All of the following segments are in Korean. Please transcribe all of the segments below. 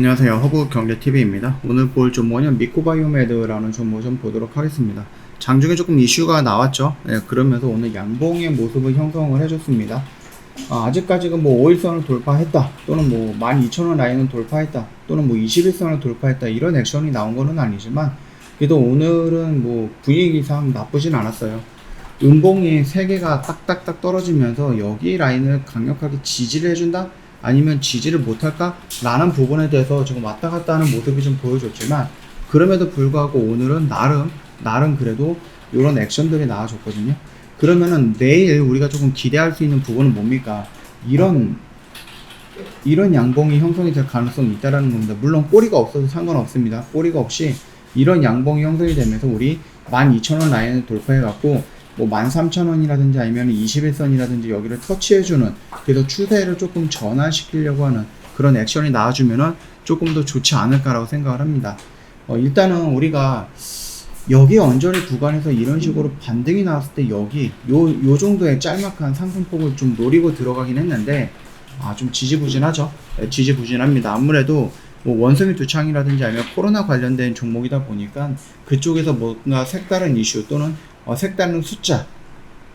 안녕하세요. 허브경제TV입니다. 오늘 볼 종목은 미코바이오메드라는 종목 좀 보도록 하겠습니다. 장중에 조금 이슈가 나왔죠. 그러면서 오늘 양봉의 모습을 형성을 해줬습니다. 아직까지는 뭐 5일선을 돌파했다, 또는 뭐 12,000원 라인을 돌파했다, 또는 뭐 21선을 돌파했다, 이런 액션이 나온 거는 아니지만, 그래도 오늘은 뭐 분위기상 나쁘진 않았어요. 음봉이 3개가 딱딱딱 떨어지면서 여기 라인을 강력하게 지지를 해준다? 아니면 지지를 못할까? 라는 부분에 대해서 지금 왔다 갔다 하는 모습이 좀 보여줬지만, 그럼에도 불구하고 오늘은 나름 그래도 이런 액션들이 나와줬거든요. 그러면은 내일 우리가 조금 기대할 수 있는 부분은 뭡니까? 이런 양봉이 형성이 될 가능성이 있다라는 겁니다. 물론 꼬리가 없어도 상관없습니다. 꼬리가 없이 이런 양봉이 형성이 되면서 우리 12,000원 라인을 돌파해갖고 뭐 13,000원이라든지 아니면 21선이라든지 여기를 터치해주는, 그래서 추세를 조금 전환시키려고 하는 그런 액션이 나와주면은 조금 더 좋지 않을까라고 생각을 합니다. 일단은 우리가 여기 언저리 구간에서 이런 식으로 반등이 나왔을 때 여기 요 정도의 짤막한 상승폭을 좀 노리고 들어가긴 했는데 좀 지지부진하죠. 지지부진합니다. 아무래도 뭐 원숭이 두창이라든지 아니면 코로나 관련된 종목이다 보니까 그쪽에서 뭔가 색다른 이슈 또는 색다른 숫자,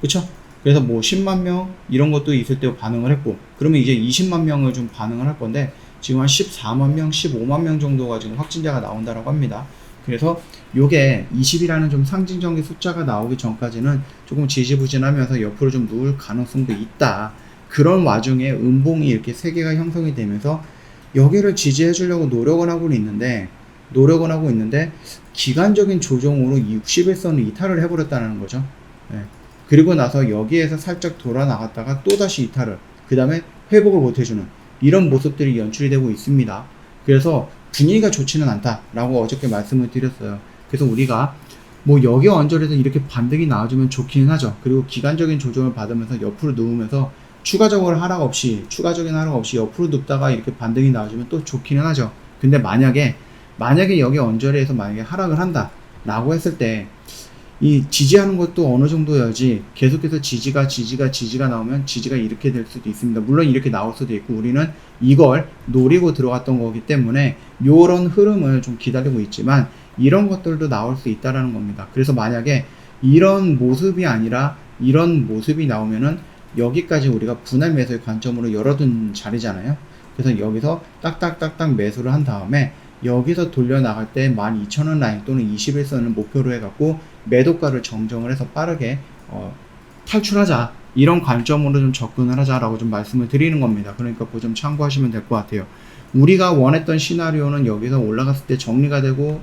그쵸? 그래서 뭐 10만 명 이런 것도 있을 때 반응을 했고, 그러면 이제 20만 명을 좀 반응을 할 건데 지금 한 14만 명, 15만 명 정도가 지금 확진자가 나온다라고 합니다. 그래서 요게 20이라는 좀 상징적인 숫자가 나오기 전까지는 조금 지지부진하면서 옆으로 좀 누울 가능성도 있다. 그런 와중에 음봉이 이렇게 3개가 형성이 되면서 여기를 지지해 주려고 노력은 하고 있는데 기간적인 조정으로 61선을 이탈을 해버렸다는 거죠. 그리고 나서 여기에서 살짝 돌아 나갔다가 또다시 이탈을, 그 다음에 회복을 못 해주는 이런 모습들이 연출이 되고 있습니다. 그래서 분위기가 좋지는 않다라고 어저께 말씀을 드렸어요. 그래서 우리가 뭐 여기 언저리에서 이렇게 반등이 나와주면 좋기는 하죠. 그리고 기간적인 조정을 받으면서 옆으로 누우면서 추가적인 하락 없이 옆으로 눕다가 이렇게 반등이 나와주면 또 좋기는 하죠. 근데 만약에 여기 언저리에서 만약에 하락을 한다 라고 했을 때 이 지지하는 것도 어느 정도여야지, 계속해서 지지가 나오면 지지가 이렇게 될 수도 있습니다. 물론 이렇게 나올 수도 있고, 우리는 이걸 노리고 들어갔던 거기 때문에 요런 흐름을 좀 기다리고 있지만 이런 것들도 나올 수 있다라는 겁니다. 그래서 만약에 이런 모습이 아니라 이런 모습이 나오면은 여기까지 우리가 분할 매수의 관점으로 열어둔 자리잖아요. 그래서 여기서 딱딱딱딱 매수를 한 다음에 여기서 돌려 나갈 때 12,000원 라인 또는 21선을 목표로 해갖고 매도가를 정정을 해서 빠르게 탈출하자, 이런 관점으로 좀 접근을 하자라고 좀 말씀을 드리는 겁니다. 그러니까 그거 좀 참고하시면 될 것 같아요. 우리가 원했던 시나리오는 여기서 올라갔을 때 정리가 되고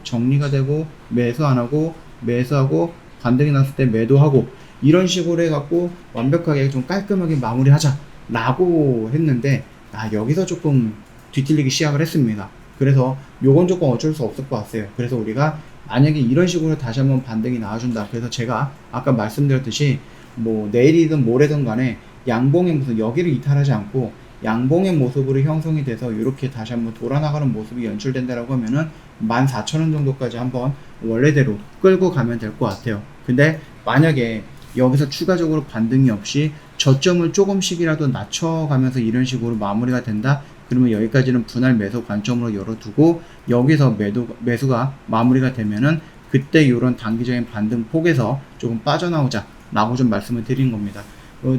매수 안 하고 매수하고 반등이 났을 때 매도하고 이런 식으로 해갖고 완벽하게 좀 깔끔하게 마무리하자 라고 했는데 여기서 조금 뒤틀리기 시작을 했습니다. 그래서 요건 조금 어쩔 수 없을 것 같아요. 그래서 우리가 만약에 이런 식으로 다시 한번 반등이 나와준다, 그래서 제가 아까 말씀드렸듯이 뭐 내일이든 모레든 간에 양봉의 모습, 여기를 이탈하지 않고 양봉의 모습으로 형성이 돼서 이렇게 다시 한번 돌아나가는 모습이 연출된다라고 하면은 14,000원 정도까지 한번 원래대로 끌고 가면 될 것 같아요. 근데 만약에 여기서 추가적으로 반등이 없이 저점을 조금씩이라도 낮춰가면서 이런 식으로 마무리가 된다, 그러면 여기까지는 분할 매수 관점으로 열어두고 여기서 매수가 마무리가 되면은 그때 이런 단기적인 반등 폭에서 조금 빠져나오자 라고 좀 말씀을 드린 겁니다.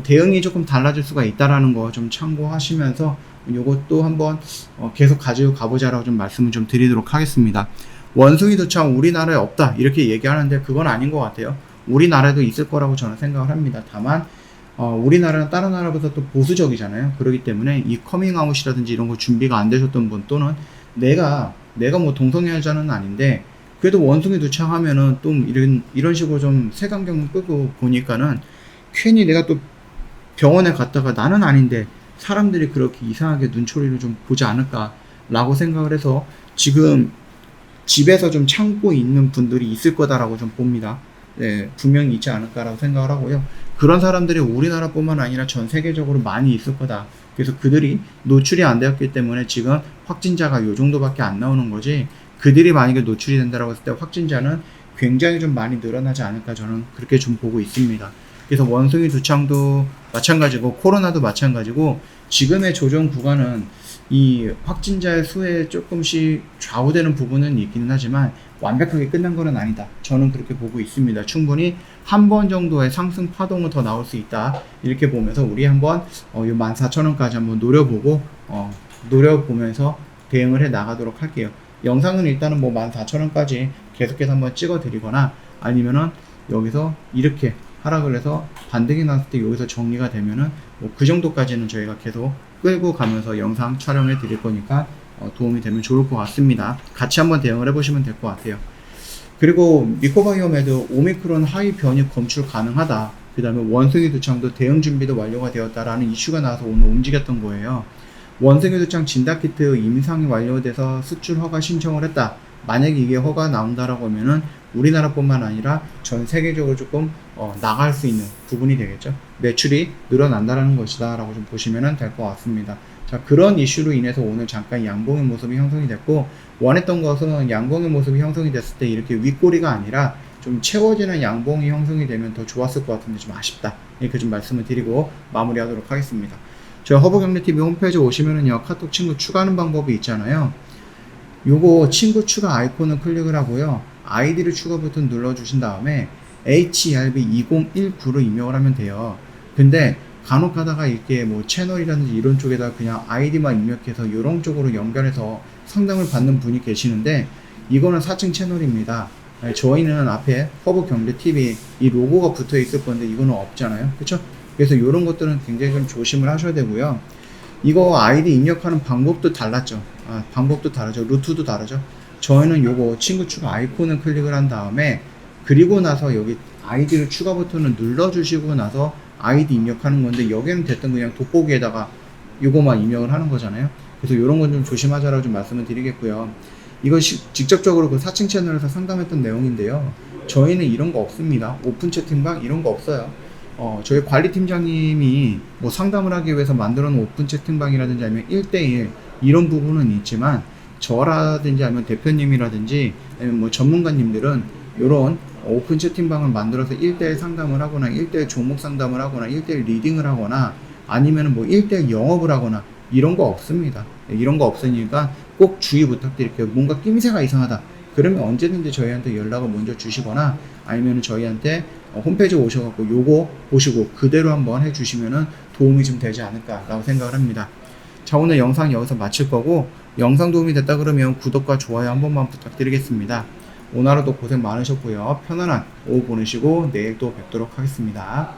대응이 조금 달라질 수가 있다라는 거 좀 참고하시면서 요것도 한번 계속 가지고 가보자라고 좀 말씀을 좀 드리도록 하겠습니다. 원숭이 두창 우리나라에 없다 이렇게 얘기하는데 그건 아닌 것 같아요. 우리나라에도 있을 거라고 저는 생각을 합니다. 다만 우리나라는 다른 나라보다 또 보수적이잖아요. 그렇기 때문에 이 커밍아웃이라든지 이런 거 준비가 안 되셨던 분, 또는 내가 뭐 동성애자는 아닌데 그래도 원숭이 두창하면은 또 이런 식으로 좀 색안경 끄고 보니까는 괜히 내가 또 병원에 갔다가 나는 아닌데 사람들이 그렇게 이상하게 눈초리를 좀 보지 않을까 라고 생각을 해서 지금 집에서 좀 참고 있는 분들이 있을 거다라고 좀 봅니다. 네, 분명히 있지 않을까라고 생각을 하고요. 그런 사람들이 우리나라뿐만 아니라 전 세계적으로 많이 있을 거다. 그래서 그들이 노출이 안 되었기 때문에 지금 확진자가 요 정도밖에 안 나오는 거지, 그들이 만약에 노출이 된다라고 했을 때 확진자는 굉장히 좀 많이 늘어나지 않을까, 저는 그렇게 좀 보고 있습니다. 그래서 원숭이 두창도 마찬가지고 코로나도 마찬가지고 지금의 조정 구간은 이 확진자의 수에 조금씩 좌우되는 부분은 있기는 하지만 완벽하게 끝난 거는 아니다. 저는 그렇게 보고 있습니다. 충분히 한 번 정도의 상승 파동은 더 나올 수 있다. 이렇게 보면서 우리 한번 이 14,000원까지 한번 노려보면서 대응을 해 나가도록 할게요. 영상은 일단은 뭐 14,000원까지 계속해서 한번 찍어 드리거나 아니면은 여기서 이렇게 하락을 해서 반등이 났을 때 여기서 정리가 되면은 뭐 그 정도까지는 저희가 계속 끌고 가면서 영상 촬영해 드릴 거니까 도움이 되면 좋을 것 같습니다. 같이 한번 대응을 해보시면 될 것 같아요. 그리고 미코바이오메드 오미크론 하위 변이 검출 가능하다. 그 다음에 원숭이 두창도 대응 준비도 완료가 되었다라는 이슈가 나와서 오늘 움직였던 거예요. 원숭이 두창 진단키트 임상이 완료돼서 수출 허가 신청을 했다. 만약에 이게 허가 나온다라고 하면은 우리나라뿐만 아니라 전 세계적으로 조금 나갈 수 있는 부분이 되겠죠. 매출이 늘어난다라는 것이다 라고 좀 보시면 될 것 같습니다. 자, 그런 이슈로 인해서 오늘 잠깐 양봉의 모습이 형성이 됐고, 원했던 것은 양봉의 모습이 형성이 됐을 때 이렇게 윗꼬리가 아니라 좀 채워지는 양봉이 형성이 되면 더 좋았을 것 같은데 좀 아쉽다. 이렇게 좀 말씀을 드리고 마무리하도록 하겠습니다. 저희 허브경제TV 홈페이지 오시면은요, 카톡 친구 추가하는 방법이 있잖아요. 요거 친구 추가 아이콘을 클릭을 하고요, 아이디를 추가 버튼 눌러주신 다음에 HERB2019로 입력을 하면 돼요. 근데 간혹 가다가 이렇게 뭐 채널이라든지 이런 쪽에다 그냥 아이디만 입력해서 이런 쪽으로 연결해서 상담을 받는 분이 계시는데, 이거는 4층 채널입니다. 저희는 앞에 허브경제TV 이 로고가 붙어 있을 건데 이거는 없잖아요. 그쵸? 그래서 이런 것들은 굉장히 좀 조심을 하셔야 되고요. 이거 아이디 입력하는 방법도 달랐죠. 방법도 다르죠. 루트도 다르죠. 저희는 요거 친구 추가 아이콘을 클릭을 한 다음에, 그리고 나서 여기 아이디를 추가 버튼을 눌러주시고 나서 아이디 입력하는 건데, 여기는 됐든 그냥 돋보기에다가 요거만 입력을 하는 거잖아요. 그래서 요런 건 좀 조심하자라고 좀 말씀을 드리겠고요. 이거 직접적으로 그 4층 채널에서 상담했던 내용인데요. 저희는 이런 거 없습니다. 오픈 채팅방 이런 거 없어요. 저희 관리팀장님이 뭐 상담을 하기 위해서 만들어 놓은 오픈 채팅방이라든지 아니면 1대1 이런 부분은 있지만, 저라든지 아니면 대표님이라든지 아니면 뭐 전문가님들은 이런 오픈 채팅방을 만들어서 1대1 상담을 하거나 1대1 종목 상담을 하거나 1대1 리딩을 하거나 아니면 뭐 1대1 영업을 하거나 이런 거 없습니다. 이런 거 없으니까 꼭 주의 부탁드릴게요. 뭔가 낌새가 이상하다 그러면 언제든지 저희한테 연락을 먼저 주시거나 아니면 저희한테 홈페이지에 오셔갖고 요거 보시고 그대로 한번 해주시면은 도움이 좀 되지 않을까 라고 생각을 합니다. 자, 오늘 영상 여기서 마칠 거고, 영상 도움이 됐다 그러면 구독과 좋아요 한 번만 부탁드리겠습니다. 오늘 하루도 고생 많으셨고요. 편안한 오후 보내시고 내일 또 뵙도록 하겠습니다.